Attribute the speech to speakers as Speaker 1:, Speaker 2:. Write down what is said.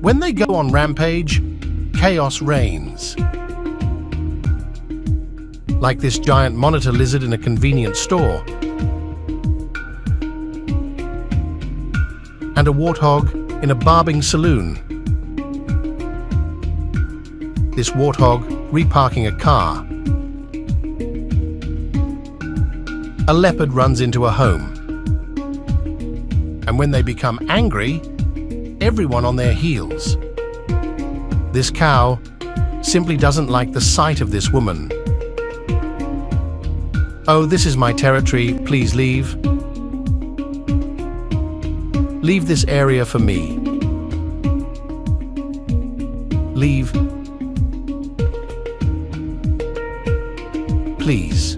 Speaker 1: When they go on rampage, chaos reigns. Like this giant monitor lizard in a convenience store. And a warthog in a barbing saloon. This warthog reparking a car. A leopard runs into a home. And when they become angry, everyone on their heels. This cow simply doesn't like the sight of this woman. "Oh, this is my territory, please leave. Leave this area for me. Leave. Please."